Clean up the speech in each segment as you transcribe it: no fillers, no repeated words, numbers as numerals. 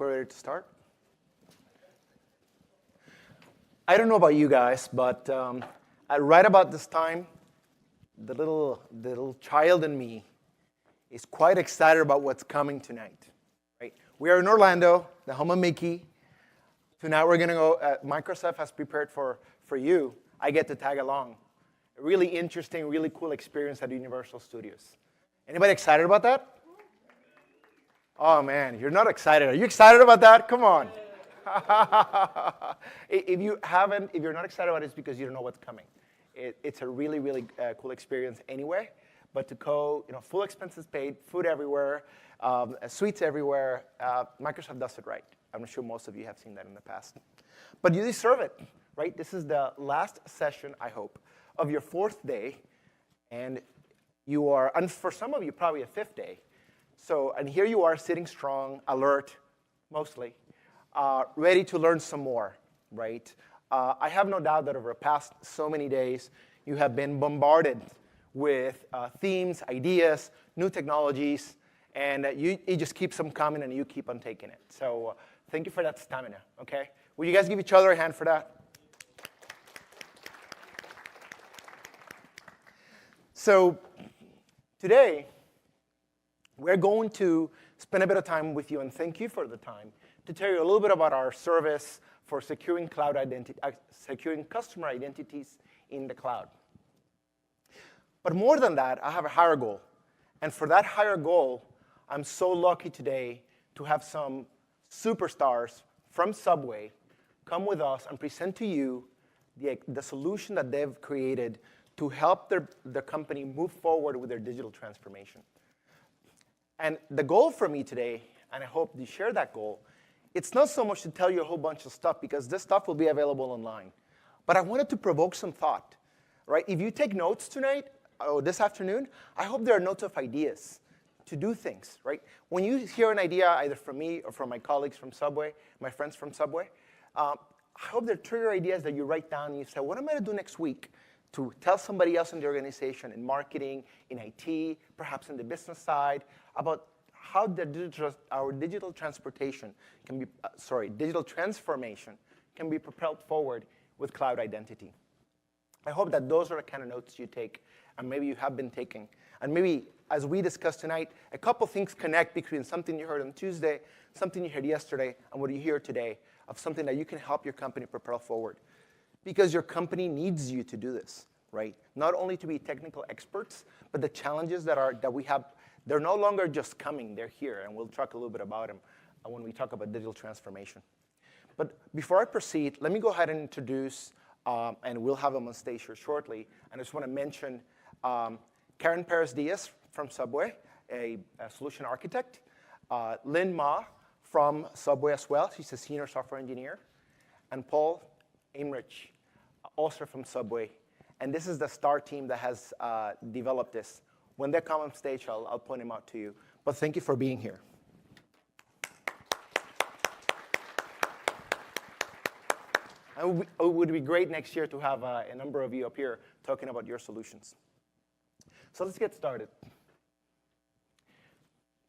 we're ready to start. I don't know about you guys, but right about this time, the little child in me is quite excited about what's coming tonight. Right? We are in Orlando, the home of Mickey. Tonight we're going to go, Microsoft has prepared for you. I get to tag along. A really interesting, really cool experience at Universal Studios. Anybody excited about that? Oh man, you're not excited. Are you excited about that? Come on. If you're not excited about it, it's because you don't know what's coming. It's a really, really cool experience anyway. But to go, full expenses paid, food everywhere, suites everywhere, Microsoft does it right. I'm sure most of you have seen that in the past. But you deserve it, right? This is the last session, I hope, of your 4th day. And for some of you, probably a 5th day. So, and here you are sitting strong, alert, mostly, ready to learn some more, right? I have no doubt that over the past so many days, you have been bombarded with themes, ideas, new technologies, and it just keeps them coming and you keep on taking it. So thank you for that stamina, okay? Will you guys give each other a hand for that? So today, we're going to spend a bit of time with you, and thank you for the time, to tell you a little bit about our service for securing securing customer identities in the cloud. But more than that, I have a higher goal. And for that higher goal, I'm so lucky today to have some superstars from Subway come with us and present to you the solution that they've created to help their company move forward with their digital transformation. And the goal for me today, and I hope you share that goal, it's not so much to tell you a whole bunch of stuff, because this stuff will be available online. But I wanted to provoke some thought, right? If you take notes tonight, or this afternoon, I hope there are notes of ideas to do things, right? When you hear an idea, either from me or from my colleagues from Subway, my friends from Subway, I hope there are trigger ideas that you write down and you say, what am I going to do next week to tell somebody else in the organization, in marketing, in IT, perhaps in the business side, about how our digital transformation can be propelled forward with cloud identity. I hope that those are the kind of notes you take, and maybe you have been taking. And maybe, as we discussed tonight, a couple things connect between something you heard on Tuesday, something you heard yesterday, and what you hear today, of something that you can help your company propel forward. Because your company needs you to do this, right? Not only to be technical experts, but the challenges that we have, they're no longer just coming, they're here, and we'll talk a little bit about them when we talk about digital transformation. But before I proceed, let me go ahead and introduce, and we'll have them on stage here shortly, and I just want to mention Karen Perez-Diaz from Subway, a solution architect, Lynn Ma from Subway as well, she's a senior software engineer, and Paul Aimrich, also from Subway. And this is the star team that has developed this. When they come on stage, I'll point them out to you. But thank you for being here. And it would be great next year to have a number of you up here talking about your solutions. So let's get started.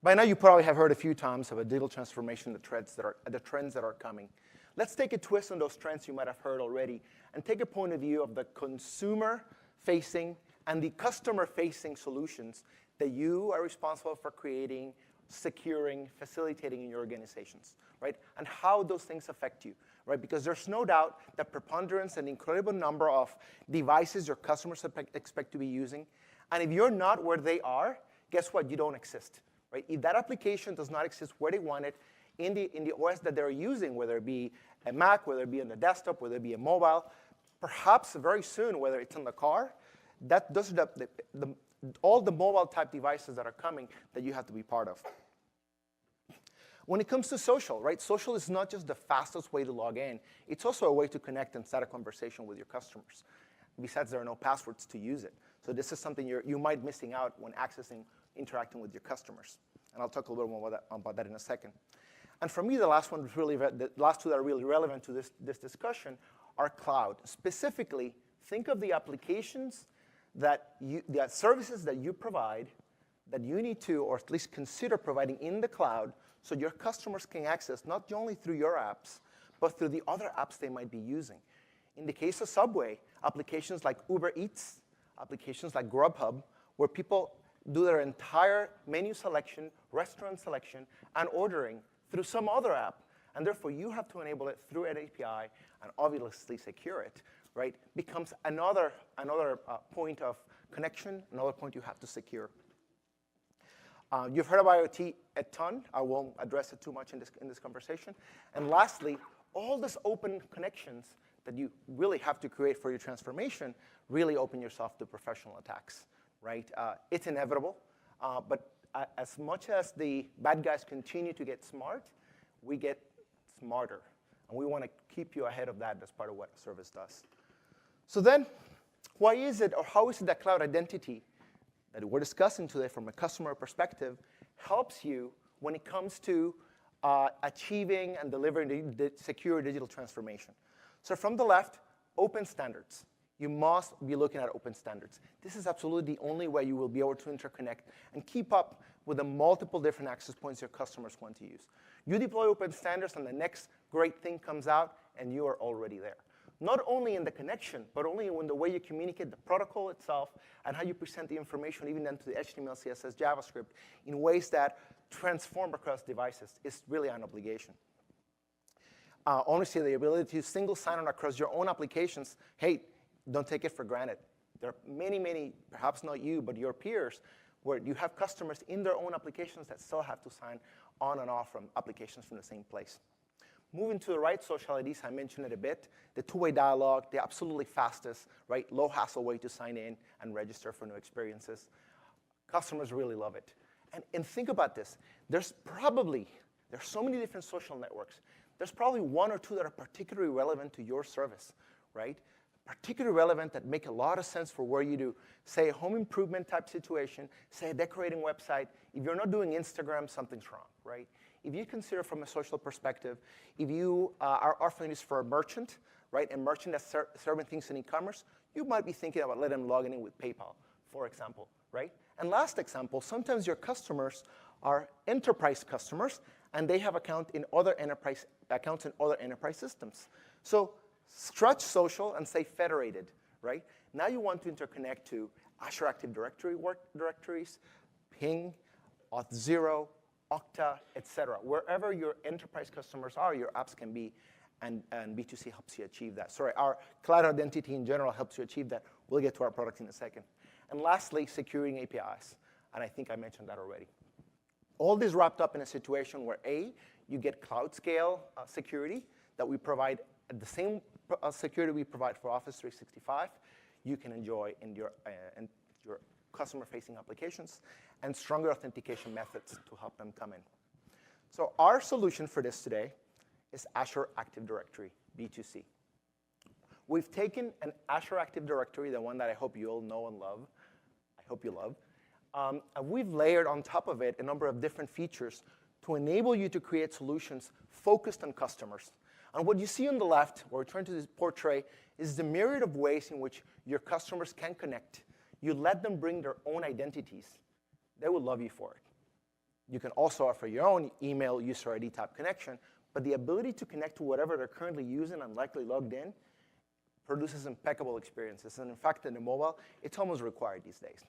By now, you probably have heard a few times about digital transformation, the trends that are coming. Let's take a twist on those trends you might have heard already and take a point of view of the consumer-facing and the customer-facing solutions that you are responsible for creating, securing, facilitating in your organizations, right? And how those things affect you, right? Because there's no doubt that preponderance and incredible number of devices your customers expect to be using. And if you're not where they are, guess what? You don't exist, right? If that application does not exist where they want it, in the OS that they're using, whether it be a Mac, whether it be on the desktop, whether it be a mobile, perhaps very soon, whether it's in the car, those are all the mobile type devices that are coming that you have to be part of. When it comes to social, right? Social is not just the fastest way to log in. It's also a way to connect and start a conversation with your customers. Besides, there are no passwords to use it. So this is something you might be missing out when interacting with your customers. And I'll talk a little bit more about that in a second. And for me, the last two that are really relevant to this discussion are cloud. Specifically, think of the applications the services that you provide that you need to, or at least consider providing in the cloud so your customers can access not only through your apps, but through the other apps they might be using. In the case of Subway, applications like Uber Eats, applications like Grubhub, where people do their entire menu selection, restaurant selection, and ordering through some other app. And therefore, you have to enable it through an API and obviously secure it, right? Becomes another point of connection, another point you have to secure. You've heard of IoT a ton. I won't address it too much in this conversation. And lastly, all these open connections that you really have to create for your transformation really open yourself to professional attacks, right? It's inevitable, but as much as the bad guys continue to get smart, we get smarter. And we want to keep you ahead of that. That's part of what a service does. So then, why is it, or how is it that cloud identity that we're discussing today from a customer perspective helps you when it comes to achieving and delivering the secure digital transformation? So from the left, open standards. You must be looking at open standards. This is absolutely the only way you will be able to interconnect and keep up with the multiple different access points your customers want to use. You deploy open standards, and the next great thing comes out, and you are already there. Not only in the connection, but only in the way you communicate the protocol itself and how you present the information, even then to the HTML, CSS, JavaScript, in ways that transform across devices is really an obligation. Honestly, the ability to single sign-on across your own applications, hey, don't take it for granted. There are many, many, perhaps not you, but your peers, where you have customers in their own applications that still have to sign on and off from applications from the same place. Moving to the right, social IDs, I mentioned it a bit. The two-way dialogue, the absolutely fastest, right, low-hassle way to sign in and register for new experiences. Customers really love it. And think about this. There's so many different social networks. There's probably one or two that are particularly relevant to your service, right? Particularly relevant that make a lot of sense for where you do, say, a home improvement type situation, say a decorating website. If you're not doing Instagram, something's wrong, right? If you consider from a social perspective, if you are offering this for a merchant, right, a merchant that's serving things in e-commerce, you might be thinking about letting them log in with PayPal, for example, right? And last example, sometimes your customers are enterprise customers, and they have accounts in other enterprise systems. So stretch social and say federated, right? Now you want to interconnect to Azure Active Directory directories, Ping, Auth0, Okta, et cetera. Wherever your enterprise customers are, your apps can be, and B2C helps you achieve that. Sorry, our cloud identity in general helps you achieve that. We'll get to our products in a second. And lastly, securing APIs. And I think I mentioned that already. All this wrapped up in a situation where, A, you get cloud scale security that we provide at the same security we provide for Office 365, you can enjoy in your customer-facing applications, and stronger authentication methods to help them come in. So our solution for this today is Azure Active Directory B2C. We've taken an Azure Active Directory, the one that I hope you all know and love. I hope you love. And we've layered on top of it a number of different features to enable you to create solutions focused on customers. And what you see on the left, where we're trying to portray, is the myriad of ways in which your customers can connect. You let them bring their own identities. They will love you for it. You can also offer your own email user ID type connection, but the ability to connect to whatever they're currently using and likely logged in produces impeccable experiences. And in fact, in the mobile, it's almost required these days.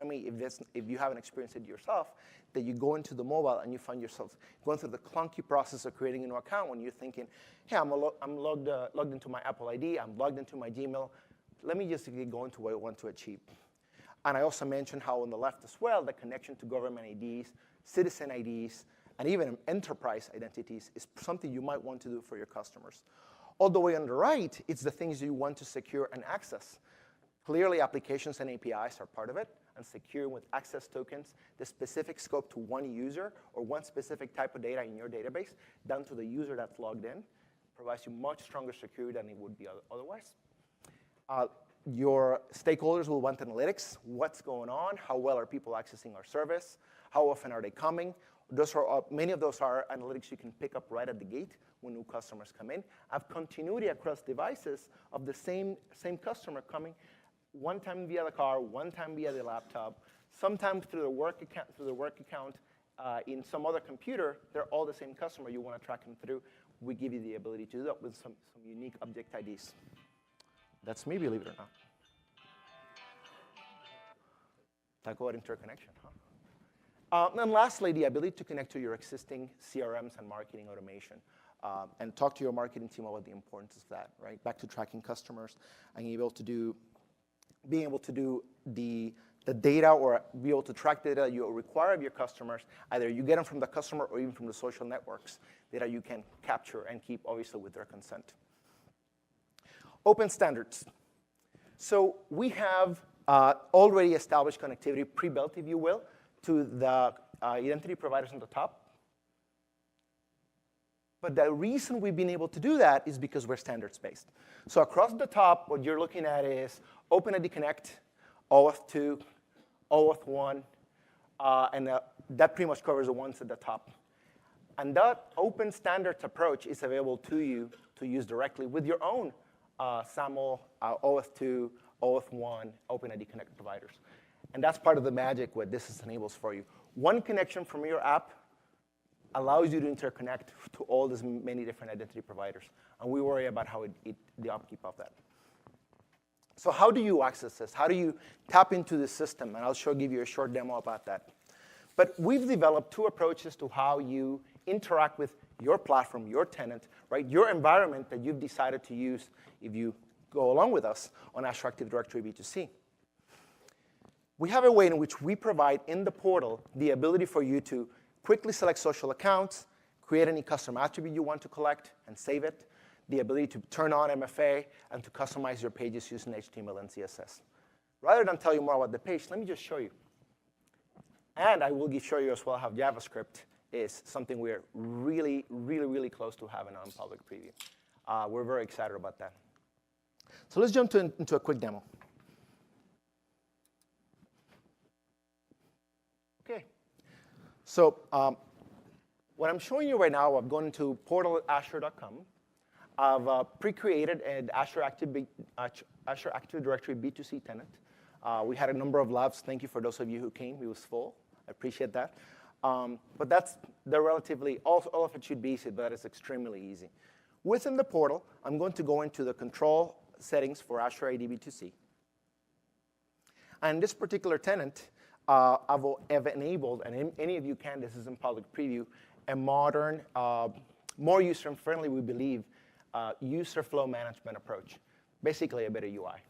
I mean, if you haven't experienced it yourself, that you go into the mobile and you find yourself going through the clunky process of creating a new account when you're thinking, hey, I'm logged into my Apple ID, I'm logged into my Gmail. Let me just go into what I want to achieve. And I also mentioned how on the left as well, the connection to government IDs, citizen IDs, and even enterprise identities is something you might want to do for your customers. All the way on the right, it's the things you want to secure and access. Clearly, applications and APIs are part of it, and secure with access tokens, the specific scope to one user or one specific type of data in your database, down to the user that's logged in, provides you much stronger security than it would be otherwise. Your stakeholders will want analytics. What's going on? How well are people accessing our service? How often are they coming? Many of those are analytics you can pick up right at the gate when new customers come in. Have continuity across devices of the same customer coming one time via the car, one time via the laptop, sometimes through the work account, in some other computer, they're all the same customer. You want to track them through. We give you the ability to do that with some unique object IDs. That's me, believe it or not. Talk about interconnection, huh? And lastly, the ability to connect to your existing CRMs and marketing automation. And talk to your marketing team about the importance of that, right? Back to tracking customers and being able to do the data or be able to track data you require of your customers. Either you get them from the customer or even from the social networks, data you can capture and keep, obviously, with their consent. Open standards. So we have already established connectivity pre-built, if you will, to the identity providers on the top. But the reason we've been able to do that is because we're standards-based. So across the top, what you're looking at is OpenID Connect, OAuth 2, OAuth 1, and that pretty much covers the ones at the top. And that open standards approach is available to you to use directly with your own SAML, OAuth 2, OAuth 1, OpenID Connect providers. And that's part of the magic what this enables for you. One connection from your app allows you to interconnect to all these many different identity providers. And we worry about how the upkeep of that. So how do you access this? How do you tap into the system? And I'll give you a short demo about that. But we've developed two approaches to how you interact with your platform, your tenant, right? Your environment that you've decided to use if you go along with us on Azure Active Directory B2C. We have a way in which we provide in the portal the ability for you to quickly select social accounts, create any custom attribute you want to collect and save it, the ability to turn on MFA, and to customize your pages using HTML and CSS. Rather than tell you more about the page, let me just show you. And I will show you as well how JavaScript is something we're really, really, really close to having on public preview. We're very excited about that. So let's jump into a quick demo. OK. So what I'm showing you right now, I've gone into portal.azure.com. I've pre-created an Azure Active Directory B2C tenant. We had a number of labs. Thank you for those of you who came. It was full. I appreciate that. But they're relatively, all of it should be easy, but it's extremely easy. Within the portal, I'm going to go into the control settings for Azure AD B2C. And this particular tenant, I've enabled, and any of you can, this is in public preview, a modern, more user-friendly, we believe, user flow management approach. Basically, a better UI.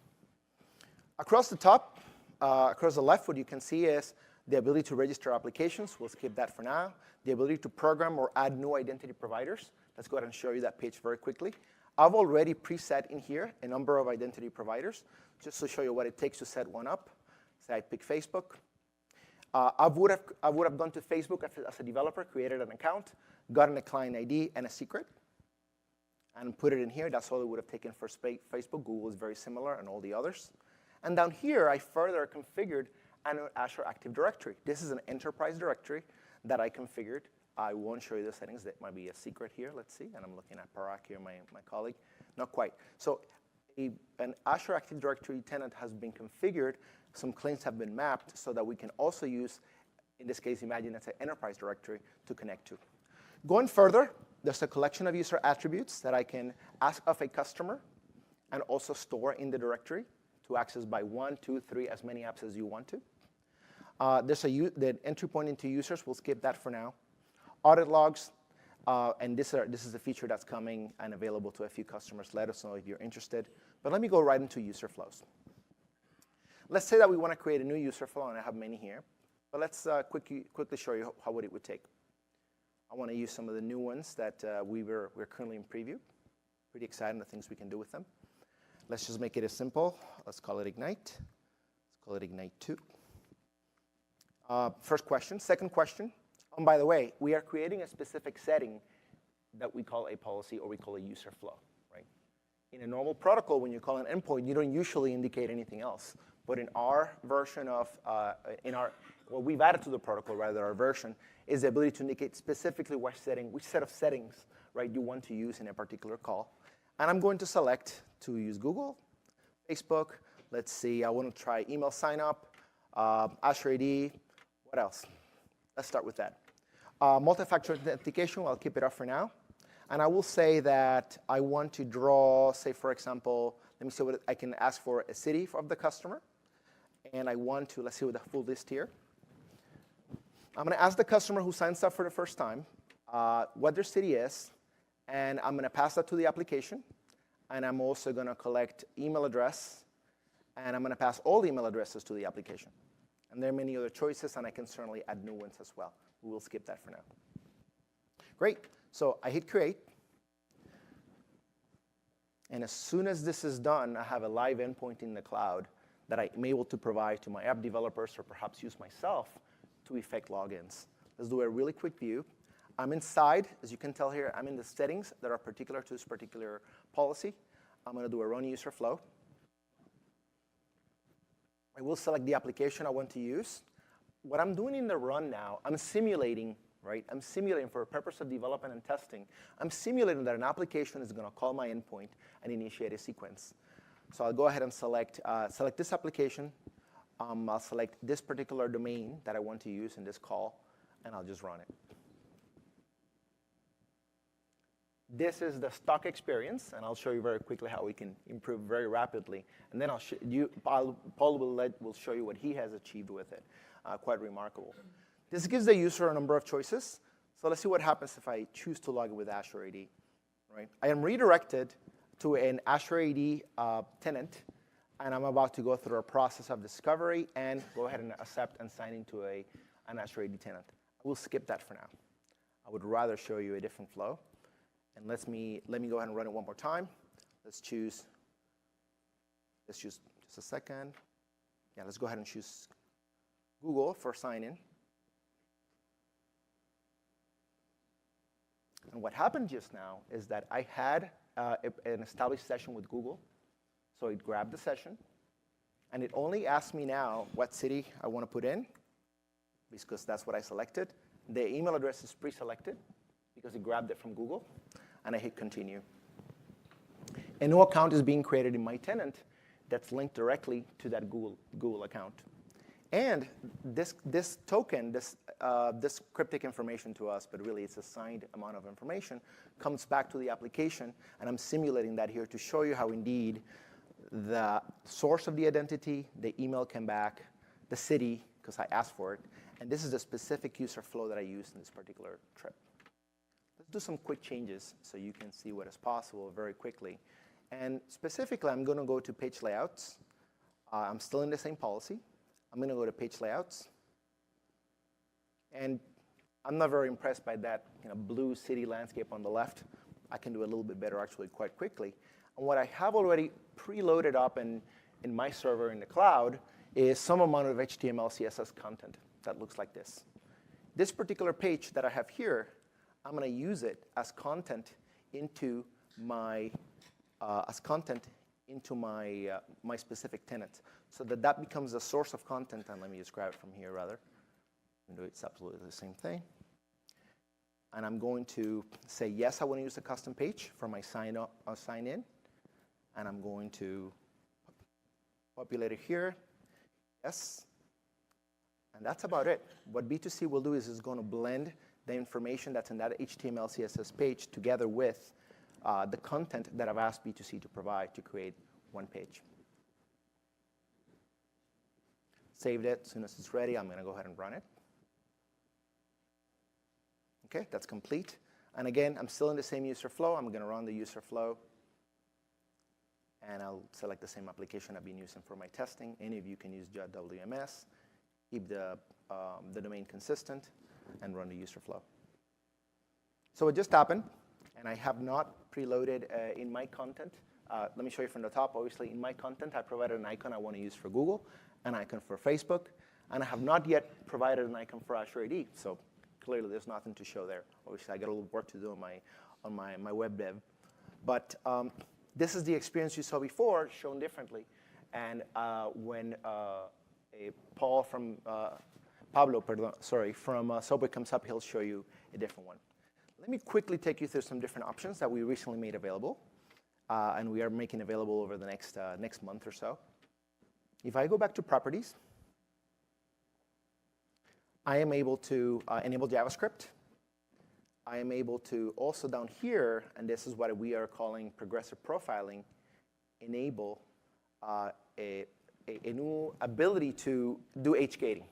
Across the top, across the left, what you can see is the ability to register applications. We'll skip that for now. The ability to program or add new identity providers. Let's go ahead and show you that page very quickly. I've already preset in here a number of identity providers, just to show you what it takes to set one up. Say I pick Facebook. I would have gone to Facebook as a developer, created an account, gotten a client ID and a secret, and put it in here. That's all it would have taken for Facebook. Google is very similar, and all the others. And down here, I further configured an Azure Active Directory. This is an enterprise directory that I configured. I won't show you the settings. That might be a secret here. Let's see. And I'm looking at Parag here, my colleague. Not quite. So an Azure Active Directory tenant has been configured. Some claims have been mapped so that we can also use, in this case, imagine it's an enterprise directory to connect to. Going further, there's a collection of user attributes that I can ask of a customer and also store in the directory to access by 1, 2, 3, as many apps as you want to. There's the entry point into users. We'll skip that for now. Audit logs, and this is a feature that's coming and available to a few customers. Let us know if you're interested. But let me go right into user flows. Let's say that we want to create a new user flow, and I have many here. But let's quickly show you how it would take. I want to use some of the new ones that we're currently in preview. Pretty excited the things we can do with them. Let's just make it as simple. Let's call it Ignite. Let's call it Ignite 2. First question. Second question. And by the way, we are creating a specific setting that we call a policy, or we call a user flow. Right? In a normal protocol, when you call an endpoint, you don't usually indicate anything else. But in our version of, what we've added to the protocol, rather, our version, is the ability to indicate specifically which set of settings, right, you want to use in a particular call. And I'm going to select to use Google, Facebook. Let's see, I want to try email sign up, Azure AD. What else? Let's start with that. Multi-factor authentication, I'll keep it up for now. And I will say that I want to draw, say, for example, let me see what I can ask for a city of the customer. And I want to, let's see what the full list here. I'm going to ask the customer who signs up for the first time what their city is. And I'm going to pass that to the application. And I'm also going to collect email address. And I'm going to pass all the email addresses to the application. And there are many other choices, and I can certainly add new ones as well. We'll skip that for now. Great. So I hit create. And as soon as this is done, I have a live endpoint in the cloud that I'm able to provide to my app developers or perhaps use myself to effect logins. Let's do a really quick view. I'm inside. As you can tell here, I'm in the settings that are particular to this particular policy. I'm going to do a run user flow. I will select the application I want to use. What I'm doing in the run now, I'm simulating, right? I'm simulating for the purpose of development and testing. I'm simulating that an application is going to call my endpoint and initiate a sequence. So I'll go ahead and select this application. I'll select this particular domain that I want to use in this call, and I'll just run it. This is the stock experience, and I'll show you very quickly how we can improve very rapidly. And then Paul will show you what he has achieved with it. Quite remarkable. This gives the user a number of choices. So let's see what happens if I choose to log in with Azure AD. Right? I am redirected to an Azure AD tenant, and I'm about to go through a process of discovery and go ahead and accept and sign into an Azure AD tenant. We'll skip that for now. I would rather show you a different flow. And let me go ahead and run it one more time. Let's choose just a second. Yeah, let's go ahead and choose Google for sign in. And what happened just now is that I had an established session with Google. So it grabbed the session. And it only asked me now what city I want to put in, because that's what I selected. The email address is pre-selected because it grabbed it from Google. And I hit continue. A new account is being created in my tenant that's linked directly to that Google account. And this token, this cryptic information to us, but really it's a signed amount of information, comes back to the application. And I'm simulating that here to show you how indeed the source of the identity, the email came back, the city, because I asked for it. And this is the specific user flow that I used in this particular trip. Let's do some quick changes so you can see what is possible very quickly. And specifically, I'm going to go to page layouts. I'm still in the same policy. I'm going to go to page layouts. And I'm not very impressed by that blue city landscape on the left. I can do a little bit better, actually, quite quickly. And what I have already preloaded up in my server in the cloud is some amount of HTML, CSS content that looks like this. This particular page that I have here, I'm going to use it as content into my my specific tenant, so that becomes a source of content. And let me just grab it from here rather. It's absolutely the same thing. And I'm going to say yes, I want to use a custom page for my sign in, and I'm going to populate it here. Yes. And that's about it. What B2C will do is it's going to blend the information that's in that HTML, CSS page together with the content that I've asked B2C to provide to create one page. Saved it. As soon as it's ready, I'm going to go ahead and run it. OK, that's complete. And again, I'm still in the same user flow. I'm going to run the user flow. And I'll select the same application I've been using for my testing. Any of you can use WMS. Keep the domain consistent, and run the user flow. So it just happened, and I have not preloaded in my content. Let me show you from the top. Obviously, in my content, I provided an icon I want to use for Google, an icon for Facebook, and I have not yet provided an icon for Azure AD. So clearly, there's nothing to show there. Obviously, I got a little work to do on my web dev. But this is the experience you saw before, shown differently. And when Pablo from Subway comes up, he'll show you a different one. Let me quickly take you through some different options that we recently made available, and we are making available over the next month or so. If I go back to properties, I am able to enable JavaScript I am able to also down here, and this is what we are calling progressive profiling, enable a new ability to do H-gating.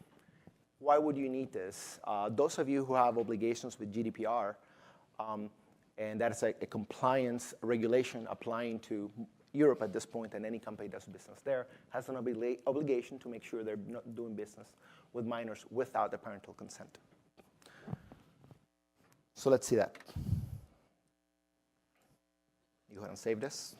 Why would you need this? Those of you who have obligations with GDPR, and that is a compliance regulation applying to Europe at this point, and any company that does business there has an obligation to make sure they're not doing business with minors without the parental consent. So let's see that. You go ahead and save this.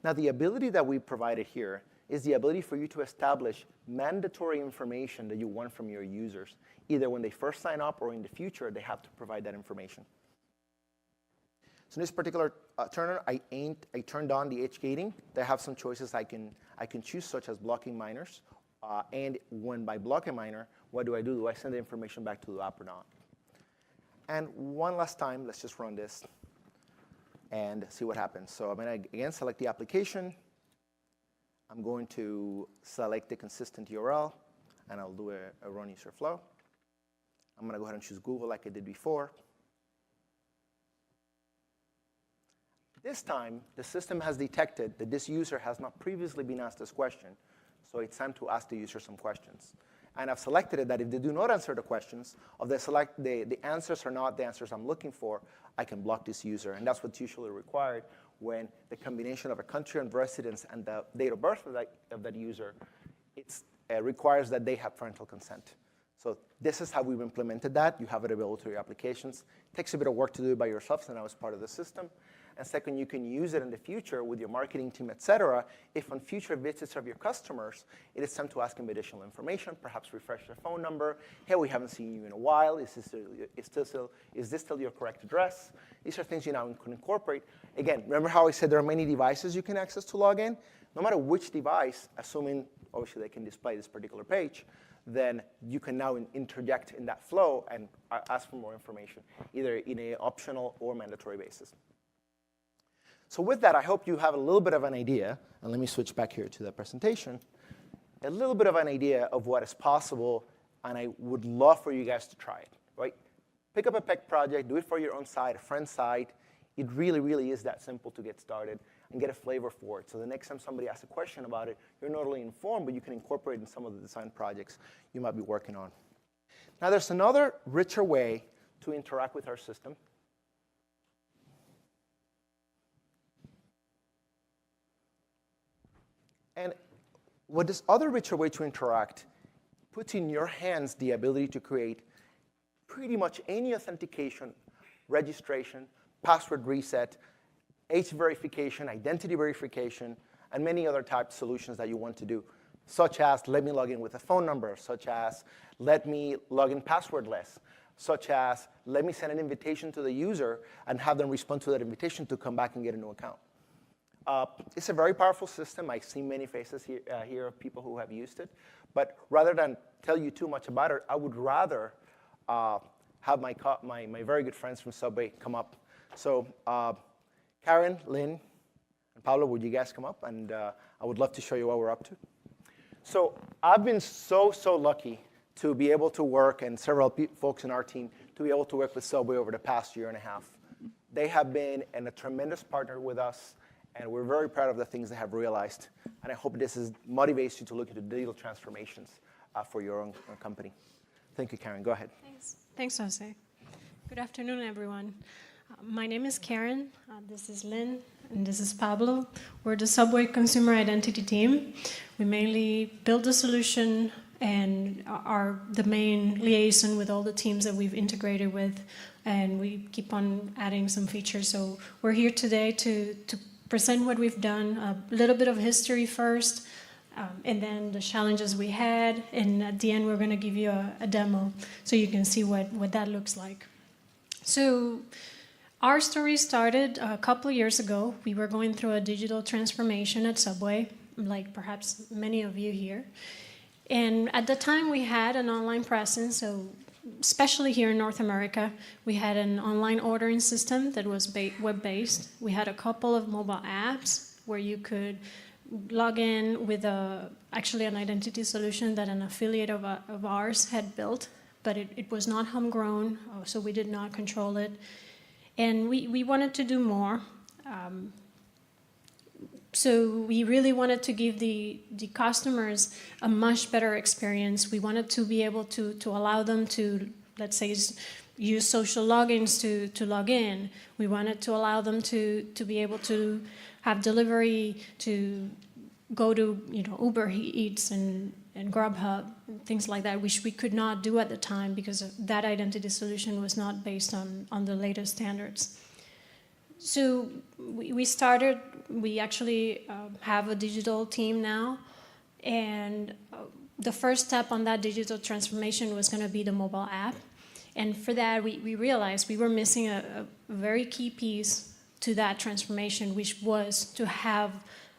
Now, the ability that we provided here is the ability for you to establish mandatory information that you want from your users. Either when they first sign up or in the future, they have to provide that information. So in this particular turner, I turned on the H-gating. They have some choices I can choose, such as blocking minors. And when by blocking minor, what do? Do I send the information back to the app or not? And one last time, let's just run this and see what happens. So I'm going to, again, select the application. I'm going to select the consistent URL, and I'll do a run user flow. I'm going to go ahead and choose Google like I did before. This time, the system has detected that this user has not previously been asked this question, so it's time to ask the user some questions. And I've selected it that if they do not answer the questions, or the answers are not the answers I'm looking for, I can block this user. And that's what's usually required when the combination of a country and residence and the date of birth of that user, it requires that they have parental consent. So this is how we've implemented that. You have it available to your applications. It takes a bit of work to do it by yourself, so now it's part of the system. And second, you can use it in the future with your marketing team, et cetera, if on future visits of your customers, it is time to ask them additional information, perhaps refresh their phone number. Hey, we haven't seen you in a while. Is this still your correct address? These are things you now can incorporate. Again, remember how I said there are many devices you can access to log in? No matter which device, assuming obviously they can display this particular page, then you can now interject in that flow and ask for more information, either in an optional or mandatory basis. So with that, I hope you have a little bit of an idea, and let me switch back here to the presentation, a little bit of an idea of what is possible, and I would love for you guys to try it, right? Pick up a pet project, do it for your own site, a friend's site. It really, really is that simple to get started and get a flavor for it. So the next time somebody asks a question about it, you're not only informed, but you can incorporate it in some of the design projects you might be working on. Now, there's another richer way to interact with our system. And what this other richer way to interact puts in your hands the ability to create pretty much any authentication, registration, password reset, age verification, identity verification, and many other type solutions that you want to do, such as let me log in with a phone number, such as let me log in passwordless, such as let me send an invitation to the user and have them respond to that invitation to come back and get a new account. It's a very powerful system. I've seen many faces here of people who have used it. But rather than tell you too much about it, I would rather have my very good friends from Subway come up. So Karen, Lynn, and Pablo, would you guys come up? And I would love to show you what we're up to. So I've been so lucky to be able to work, and several folks in our team, to be able to work with Subway over the past year and a half. They have been a tremendous partner with us. And we're very proud of the things they have realized. And I hope this motivates you to look into digital transformations for your own company. Thank you, Karen. Go ahead. Thanks, Jose. Good afternoon, everyone. My name is Karen. This is Lynn. And this is Pablo. We're the Subway Consumer Identity team. We mainly build the solution and are the main liaison with all the teams that we've integrated with. And we keep on adding some features. So we're here today to present what we've done, a little bit of history first, and then the challenges we had, and at the end we're going to give you a demo so you can see what that looks like. So our story started a couple of years ago. We were going through a digital transformation at Subway, like perhaps many of you here. And at the time we had an online presence, so especially here in North America, we had an online ordering system that was web-based. We had a couple of mobile apps where you could log in with actually an identity solution that an affiliate of ours had built but it was not homegrown, so we did not control it. And we wanted to do more. So we really wanted to give the customers a much better experience. We wanted to be able to allow them to, let's say, use social logins to log in. We wanted to allow them to be able to have delivery, to go to Uber Eats and Grubhub, and things like that, which we could not do at the time because that identity solution was not based on the latest standards. So we started, we actually have a digital team now, and the first step on that digital transformation was going to be the mobile app. And for that, we realized we were missing a very key piece to that transformation, which was to have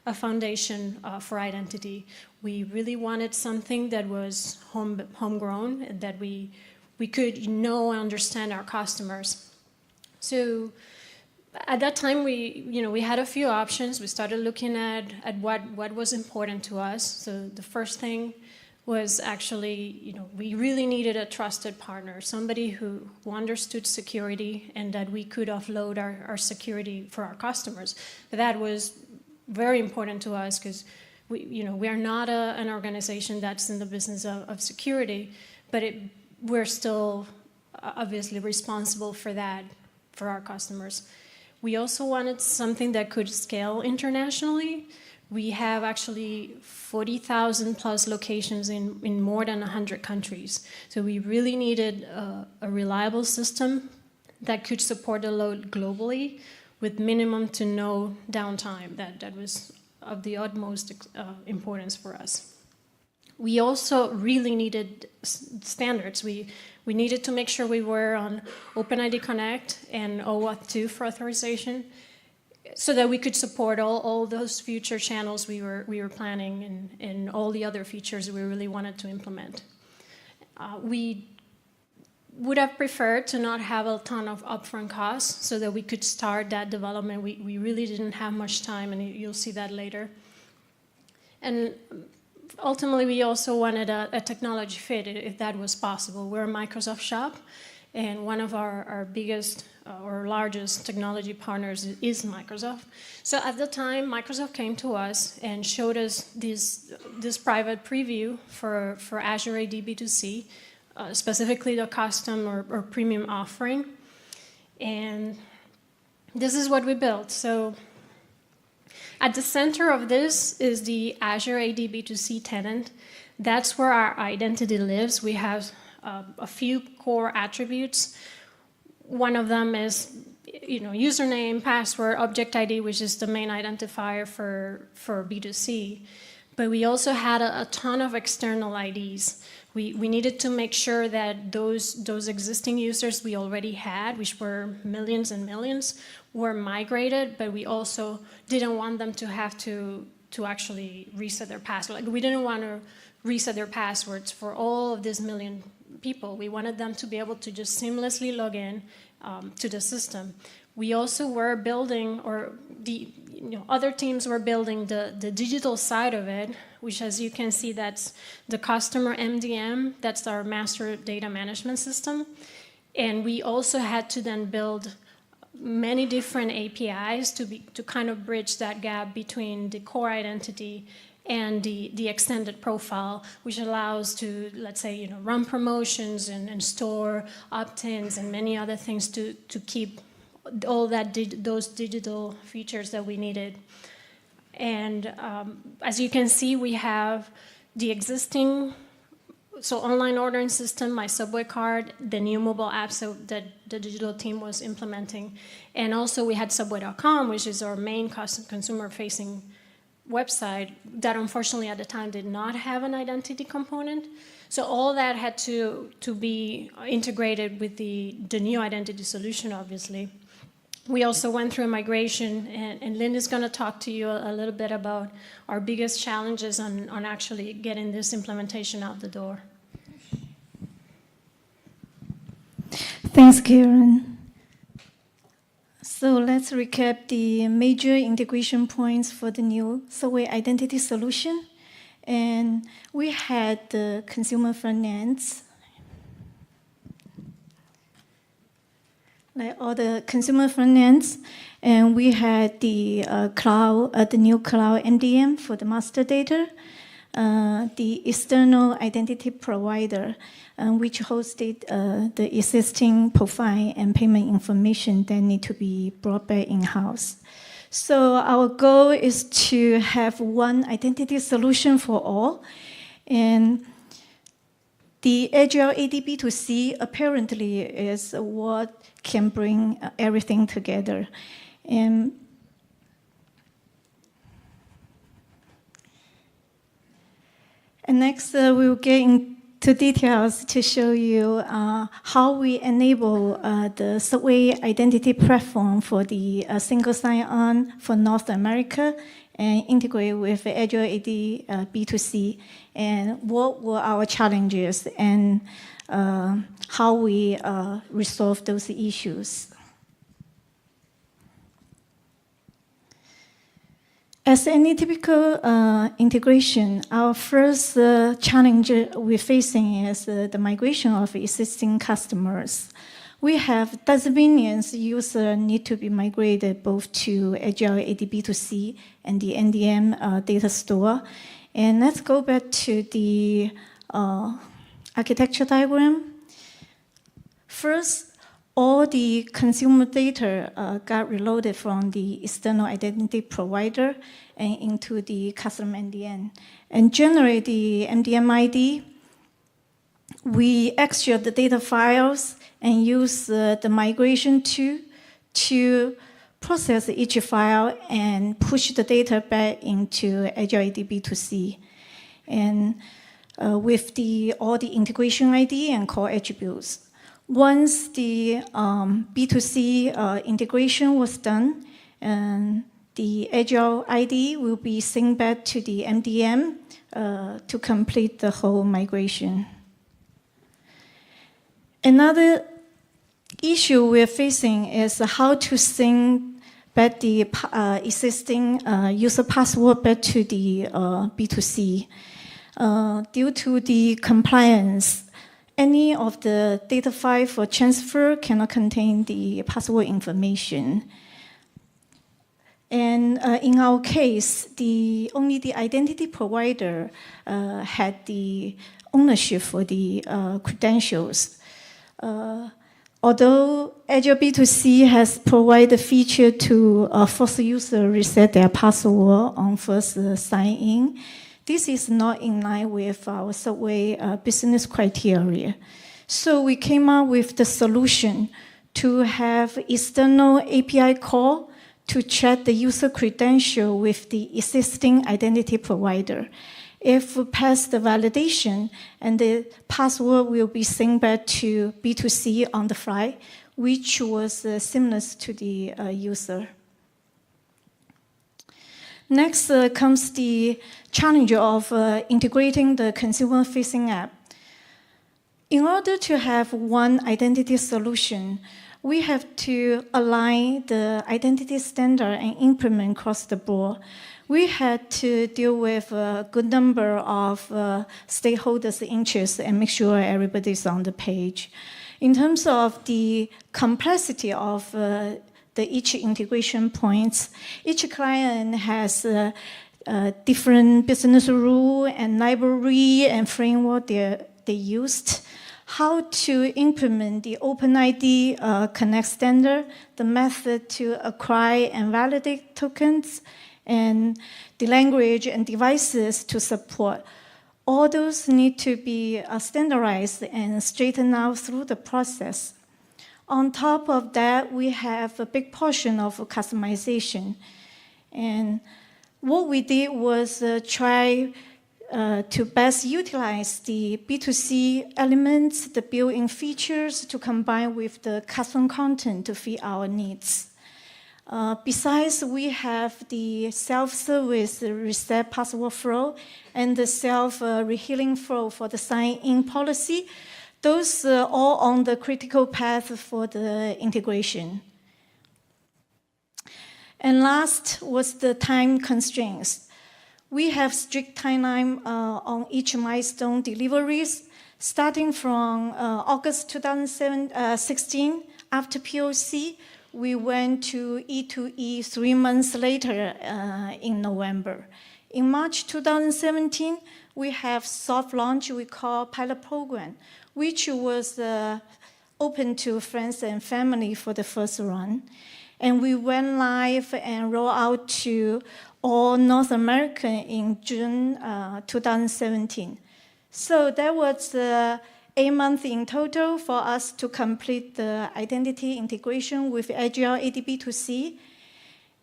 a foundation for identity. We really wanted something that was homegrown, and that we could know and understand our customers. So at that time, we had a few options. We started looking at what was important to us. So the first thing was actually, we really needed a trusted partner, somebody who understood security and that we could offload our security for our customers. But that was very important to us because we are not an organization that's in the business of security, but we're still obviously responsible for that for our customers. We also wanted something that could scale internationally. We have actually 40,000 plus locations in more than 100 countries. So we really needed a reliable system that could support the load globally with minimum to no downtime. That was of the utmost importance for us. We also really needed standards. We needed to make sure we were on OpenID Connect and OAuth 2 for authorization, so that we could support all those future channels we were planning and all the other features we really wanted to implement. We would have preferred to not have a ton of upfront costs so that we could start that development. We really didn't have much time, and you'll see that later. And ultimately, we also wanted a technology fit, if that was possible. We're a Microsoft shop, and one of our biggest or largest technology partners is Microsoft. So at the time, Microsoft came to us and showed us this private preview for Azure AD B2C, specifically the custom or premium offering. And this is what we built. So at the center of this is the Azure AD B2C tenant. That's where our identity lives. We have a few core attributes. One of them is, username, password, object ID, which is the main identifier for B2C. But we also had a ton of external IDs. We needed to make sure that those existing users we already had, which were millions and millions, were migrated, but we also didn't want them to have to actually reset their password. We didn't want to reset their passwords for all of these million people. We wanted them to be able to just seamlessly log in to the system. We also were building, or other teams were building the digital side of it, which, as you can see, that's the customer MDM. That's our master data management system. And we also had to then build many different APIs to kind of bridge that gap between the core identity and the extended profile, which allows to, let's say, run promotions and store opt-ins and many other things to keep all those digital features that we needed. And as you can see, we have the existing online ordering system, My Subway Card, the new mobile app that the digital team was implementing. And also we had Subway.com, which is our main consumer-facing website that unfortunately at the time did not have an identity component. So all that had to be integrated with the new identity solution, obviously. We also went through a migration, and Lynn is going to talk to you a little bit about our biggest challenges on actually getting this implementation out the door. Thanks, Karen. So let's recap the major integration points for the new Subway identity solution. And we had the consumer front ends. like all the consumer front ends, and we had the the new cloud MDM for the master data, the external identity provider, which hosted the existing profile and payment information that need to be brought back in-house. So our goal is to have one identity solution for all, and the Azure AD B2C apparently is what can bring everything together. And next, we'll get into details to show you how we enable the Subway identity platform for the single sign-on for North America and integrate with Azure AD B2C, and what were our challenges and how we resolve those issues. As any typical integration, our first challenge we're facing is the migration of existing customers. We have millions users need to be migrated both to Azure AD B2C and the NDM data store. And let's go back to the architecture diagram. First, all the consumer data got reloaded from the external identity provider and into the custom NDM. And generate the MDM ID, we extract the data files and use the migration tool to process each file and push the data back into Azure AD B2C. And with all the integration ID and core attributes. Once the B2C integration was done, and the Azure ID will be synced back to the MDM to complete the whole migration. Another issue we're facing is how to sync back the existing user password back to the B2C. Due to the compliance, any of the data file for transfer cannot contain the password information. And in our case, only the identity provider had the ownership for the credentials. Although Azure B2C has provided a feature to force user reset their password on first sign-in, this is not in line with our Subway business criteria. So we came up with the solution to have external API call to check the user credential with the existing identity provider. If we pass the validation, and the password will be synced back to B2C on the fly, which was seamless to the user. Next comes the challenge of integrating the consumer-facing app. In order to have one identity solution, we have to align the identity standard and implement across the board. We had to deal with a good number of stakeholders' interests and make sure everybody's on the page. In terms of the complexity of each integration points, each client has different business rule and library and framework they used. How to implement the OpenID Connect standard, the method to acquire and validate tokens, and the language and devices to support. All those need to be standardized and straightened out through the process. On top of that, we have a big portion of customization. And what we did was try to best utilize the B2C elements, the built-in features, to combine with the custom content to fit our needs. Besides, we have the self-service reset password flow and the self-rehealing flow for the sign-in policy. Those are all on the critical path for the integration. And last was the time constraints. We have strict timeline on each milestone deliveries. Starting from August 2016, After POC, we went to E2E 3 months later in November. In March 2017, we have soft launch we call pilot program, which was open to friends and family for the first run. And we went live and rolled out to all North America in June 2017. So that was 8 months in total for us to complete the identity integration with Azure Active B2C.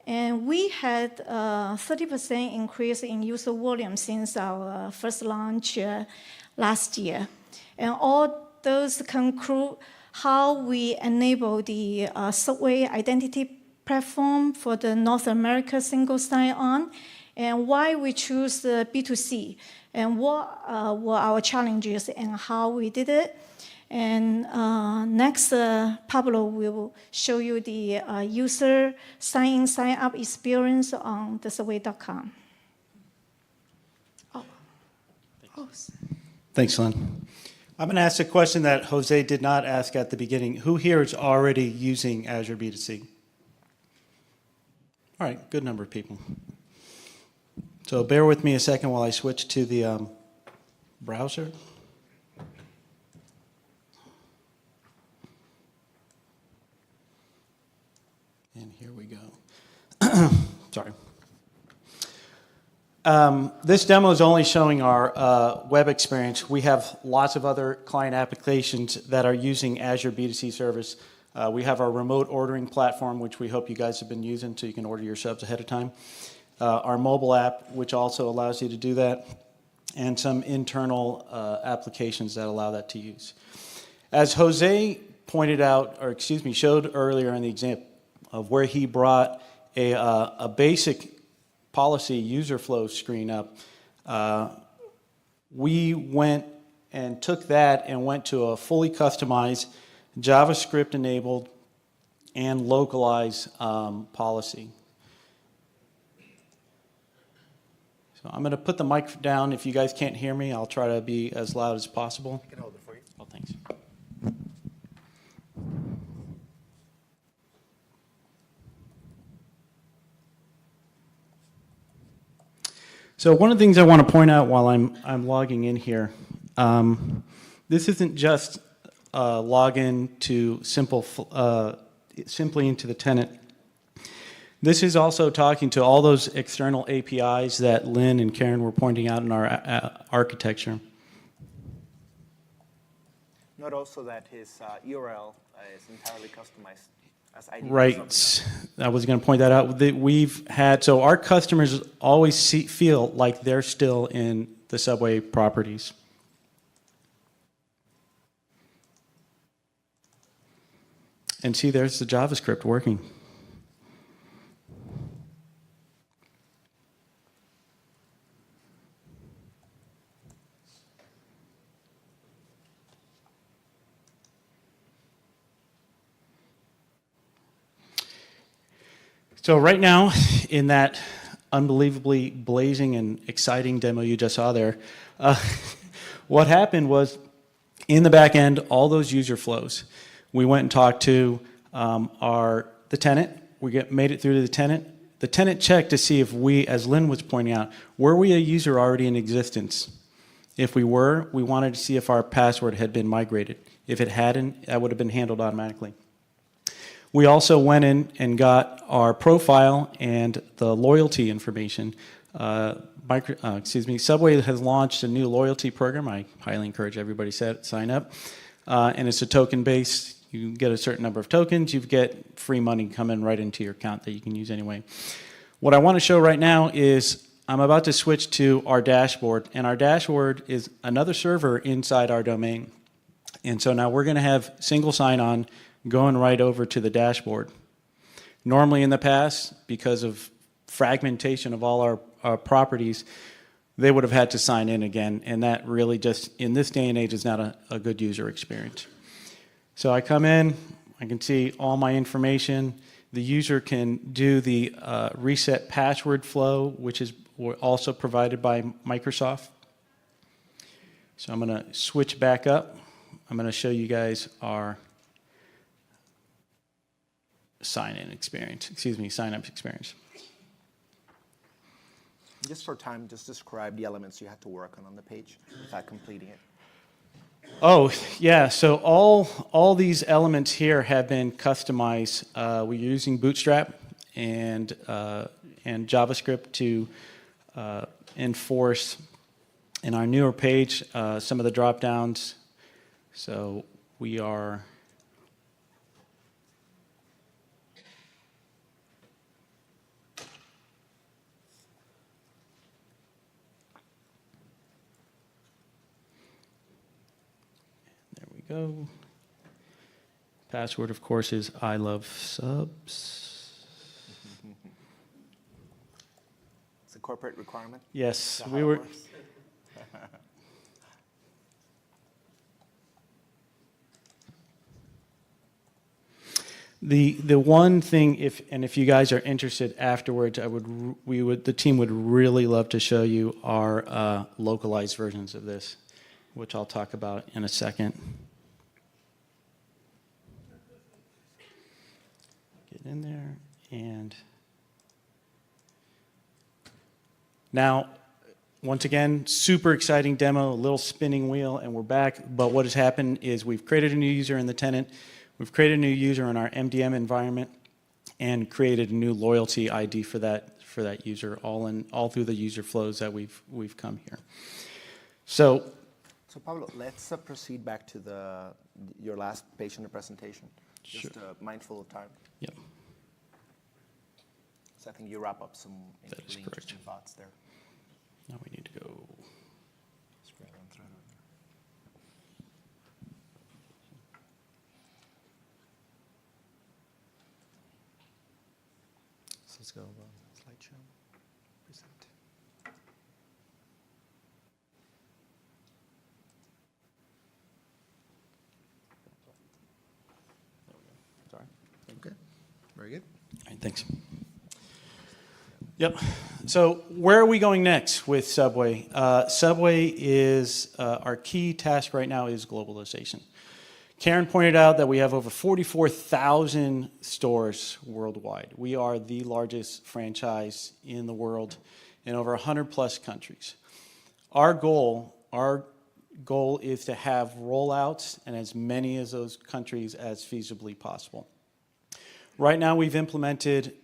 And we had a 30% increase in user volume since our first launch last year. And all those conclude how we enable the Subway identity platform for the North America single sign-on, and why we choose the B2C, and what were our challenges and how we did it. And next, Pablo will show you the user sign-in, sign-up experience on thesubway.com. Thanks, Lynn. I'm going to ask a question that Jose did not ask at the beginning. Who here is already using Azure B2C? All right, good number of people. So bear with me a second while I switch to the browser. And here we go. Sorry. This demo is only showing our web experience. We have lots of other client applications that are using Azure B2C service. We have our remote ordering platform, which we hope you guys have been using so you can order your subs ahead of time. Our mobile app, which also allows you to do that, and some internal applications that allow that to use. As Jose pointed out, or excuse me, showed earlier in the example of where he brought a basic policy user flow screen up, we went and took that and went to a fully customized JavaScript enabled and localized policy. So I'm going to put the mic down. If you guys can't hear me, I'll try to be as loud as possible. I can hold it for you. Oh, thanks. So one of the things I want to point out while I'm logging in here, this isn't just login to simply into the tenant. This is also talking to all those external APIs that Lynn and Karen were pointing out in our architecture. Note also that his URL is entirely customized as ID. Right. I was going to point that out. We've had, so our customers always feel like they're still in the Subway properties. And see, there's the JavaScript working. So right now, in that unbelievably blazing and exciting demo you just saw there, what happened was, in the back end, all those user flows, we went and talked to the tenant. We made it through to the tenant. The tenant checked to see if we, as Lynn was pointing out, were we a user already in existence? If we were, we wanted to see if our password had been migrated. If it hadn't, that would have been handled automatically. We also went in and got our profile and the loyalty information. Subway has launched a new loyalty program. I highly encourage everybody to sign up. And it's a token-based. You get a certain number of tokens. You get free money coming right into your account that you can use anyway. What I want to show right now is I'm about to switch to our dashboard. And our dashboard is another server inside our domain. And so now we're going to have single sign-on going right over to the dashboard. Normally in the past, because of fragmentation of all our properties, they would have had to sign in again, and that really just, in this day and age, is not a good user experience. So I come in, I can see all my information. The user can do the reset password flow, which is also provided by Microsoft. So I'm going to switch back up. I'm going to show you guys our sign-up experience. Just for time, just describe the elements you had to work on the page without completing it. Oh, yeah, so all these elements here have been customized. We're using Bootstrap and JavaScript to enforce in our newer page some of the drop-downs. So we are go. Password, of course, is I love subs. It's a corporate requirement. Yes, we were. The one thing, if you guys are interested afterwards, the team would really love to show you our localized versions of this, which I'll talk about in a second. Get in there, and now, once again, super exciting demo, a little spinning wheel, and we're back. But what has happened is we've created a new user in the tenant, we've created a new user in our MDM environment, and created a new loyalty ID for that user, all through the user flows that we've come here. So Pablo, let's proceed back to your last page in the presentation. Just Sure. Mindful of time. Yep. So I think you wrap up some That is really correct. interesting thoughts there. Now we need to go. Scroll on through. So let's go slideshow, present. Sorry. Okay, very good. All right, thanks. Yep. So where are we going next with Subway? Subway is our key task right now is globalization. Karen pointed out that we have over 44,000 stores worldwide. We are the largest franchise in the world in over 100 plus countries. Our goal is to have rollouts in as many of those countries as feasibly possible. Right now we've implemented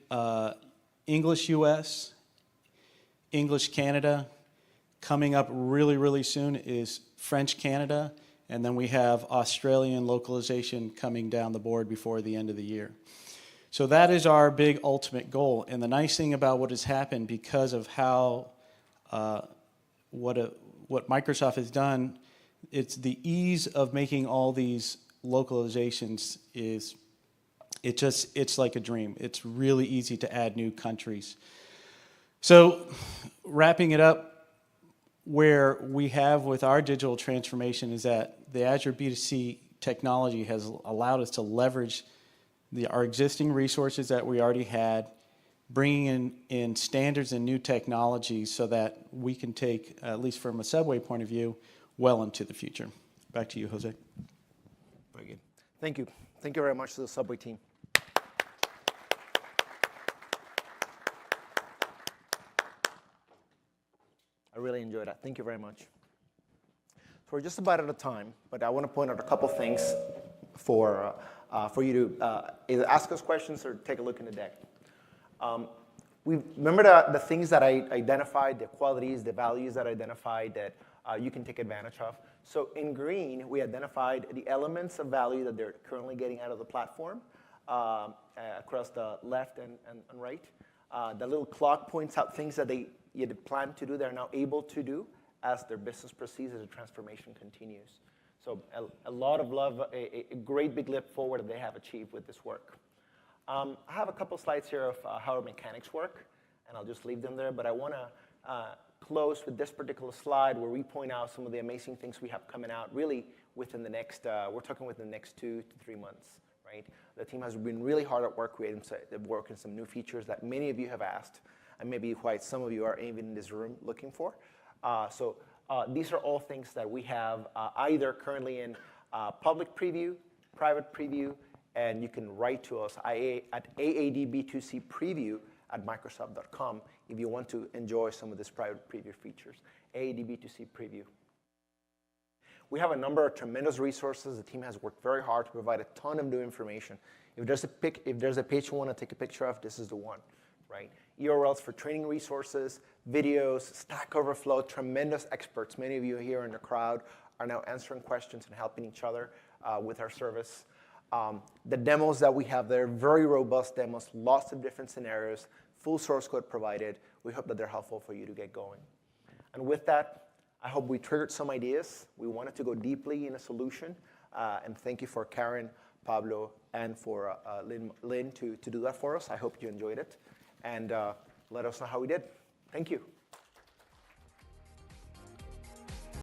English US, English Canada. Coming up really, really soon is French Canada, and then we have Australian localization coming down the board before the end of the year. So that is our big ultimate goal. And the nice thing about what has happened because of how what Microsoft has done, it's the ease of making all these localizations it's like a dream. It's really easy to add new countries. So wrapping it up, where we have with our digital transformation is that the Azure B2C technology has allowed us to leverage our existing resources that we already had, bringing in standards and new technologies so that we can take, at least from a Subway point of view, well into the future. Back to you, Jose. Very good. Thank you. Thank you very much to the Subway team. I really enjoyed that. Thank you very much. So we're just about out of time, but I want to point out a couple things for you to either ask us questions or take a look in the deck. Remember the things that I identified, the qualities, the values that I identified that you can take advantage of. So in green, we identified the elements of value that they're currently getting out of the platform across the left and right. The little clock points out things that they either plan to do, they're now able to do as their business proceeds, as the transformation continues. So a lot of love, a great big leap forward that they have achieved with this work. I have a couple slides here of how our mechanics work, and I'll just leave them there, but I want to close with this particular slide where we point out some of the amazing things we have coming out really within the next, we're talking within the next 2 to 3 months, right? The team has been really hard at work creating some new features that many of you have asked, and maybe quite some of you are even in this room looking for. So these are all things that we have either currently in public preview, private preview, And you can write to us at aadb2cpreview@microsoft.com if you want to enjoy some of this private preview features. aadb2c preview. We have a number of tremendous resources. The team has worked very hard to provide a ton of new information. If there's a page you want to take a picture of, this is the one, right? URLs for training resources, videos, Stack Overflow, tremendous experts. Many of you here in the crowd are now answering questions and helping each other with our service. The demos that we have there, very robust demos, lots of different scenarios, full source code provided. We hope that they're helpful for you to get going. And with that, I hope we triggered some ideas. We wanted to go deeply in a solution. And thank you for Karen, Pablo, and for Lynn to do that for us. I hope you enjoyed it. And let us know how we did. Thank you.